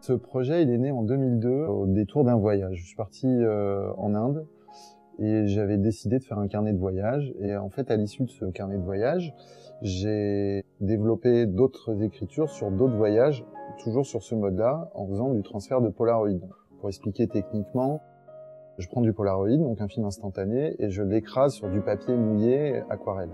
Ce projet, il est né en 2002 au détour d'un voyage. Je suis parti en Inde et j'avais décidé de faire un carnet de voyage. Et en fait, à l'issue de ce carnet de voyage, j'ai développé d'autres écritures sur d'autres voyages, toujours sur ce mode-là, en faisant du transfert de Polaroid. Pour expliquer techniquement, je prends du Polaroid, donc un film instantané, et je l'écrase sur du papier mouillé aquarelle.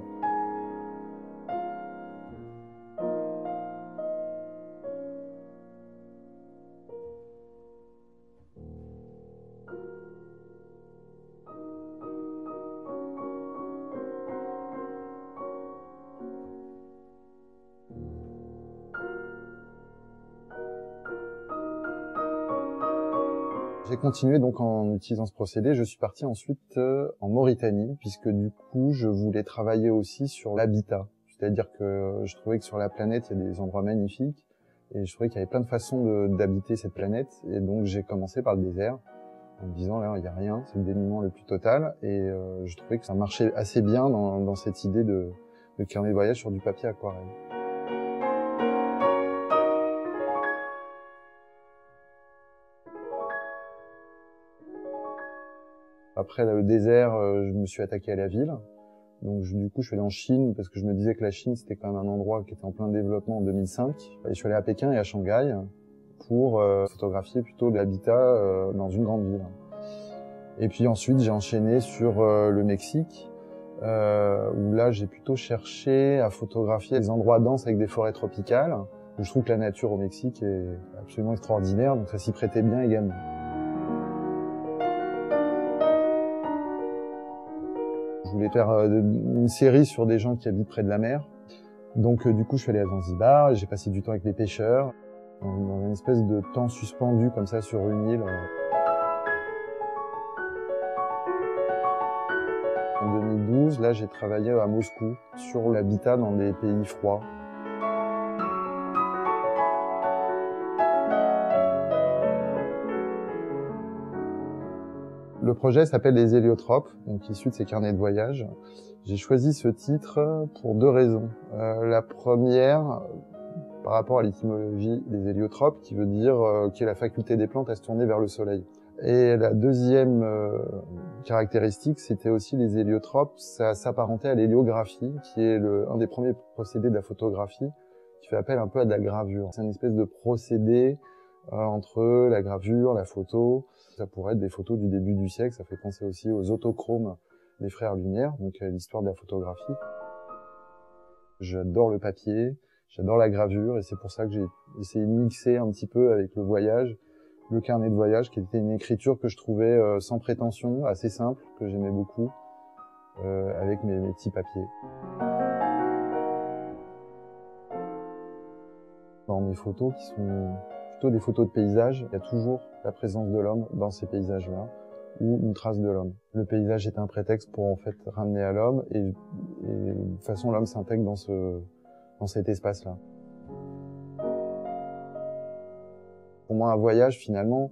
J'ai continué donc en utilisant ce procédé. Je suis parti ensuite en Mauritanie, puisque du coup, je voulais travailler aussi sur l'habitat. C'est-à-dire que je trouvais que sur la planète, il y a des endroits magnifiques, et je trouvais qu'il y avait plein de façons d'habiter cette planète. Et donc, j'ai commencé par le désert, en me disant, là, il n'y a rien, c'est le dénuement le plus total. Et je trouvais que ça marchait assez bien dans cette idée de carnet de voyage sur du papier aquarelle. Après le désert, je me suis attaqué à la ville. Donc du coup, je suis allé en Chine parce que je me disais que la Chine, c'était quand même un endroit qui était en plein développement en 2005. Et je suis allé à Pékin et à Shanghai pour photographier plutôt de l'habitat dans une grande ville. Et puis ensuite, j'ai enchaîné sur le Mexique, où là, j'ai plutôt cherché à photographier des endroits denses avec des forêts tropicales. Je trouve que la nature au Mexique est absolument extraordinaire, donc ça s'y prêtait bien également. Je voulais faire une série sur des gens qui habitent près de la mer. Donc du coup, je suis allé à Zanzibar et j'ai passé du temps avec les pêcheurs, dans une espèce de temps suspendu comme ça sur une île. En 2012, là, j'ai travaillé à Moscou sur l'habitat dans des pays froids. Le projet s'appelle Les Héliotropes, donc issu de ces carnets de voyage. J'ai choisi ce titre pour deux raisons. La première, par rapport à l'étymologie des héliotropes, qui veut dire qui est la faculté des plantes à se tourner vers le soleil. Et la deuxième caractéristique, c'était aussi les héliotropes, ça s'apparentait à l'héliographie, qui est un des premiers procédés de la photographie, qui fait appel un peu à de la gravure. C'est une espèce de procédé entre la gravure, la photo. Ça pourrait être des photos du début du siècle, ça fait penser aussi aux autochromes des frères Lumière, donc à l'histoire de la photographie. J'adore le papier, j'adore la gravure, et c'est pour ça que j'ai essayé de mixer un petit peu avec le voyage, le carnet de voyage, qui était une écriture que je trouvais sans prétention, assez simple, que j'aimais beaucoup, avec mes petits papiers. Dans mes photos, qui sont plutôt des photos de paysages, il y a toujours la présence de l'homme dans ces paysages-là, ou une trace de l'homme. Le paysage est un prétexte pour en fait ramener à l'homme, et de toute façon l'homme s'intègre dans cet espace-là. Pour moi, un voyage, finalement,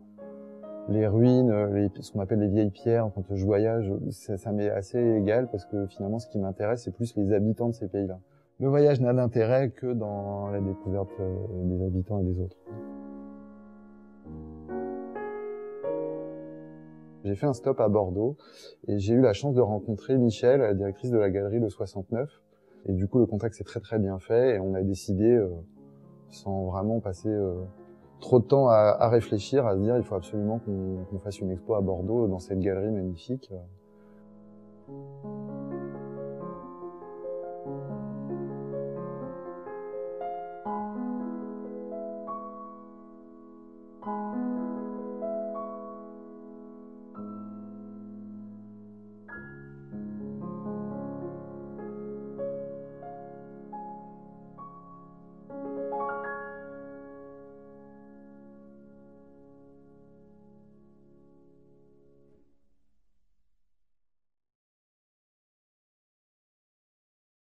les ruines, ce qu'on appelle les vieilles pierres, quand je voyage, ça m'est assez égal, parce que finalement, ce qui m'intéresse, c'est plus les habitants de ces pays-là. Le voyage n'a d'intérêt que dans la découverte des habitants et des autres. J'ai fait un stop à Bordeaux et j'ai eu la chance de rencontrer Michel, la directrice de la galerie Le 69. Et du coup, le contact s'est très très bien fait et on a décidé, sans vraiment passer trop de temps à réfléchir, à se dire il faut absolument qu'on fasse une expo à Bordeaux dans cette galerie magnifique.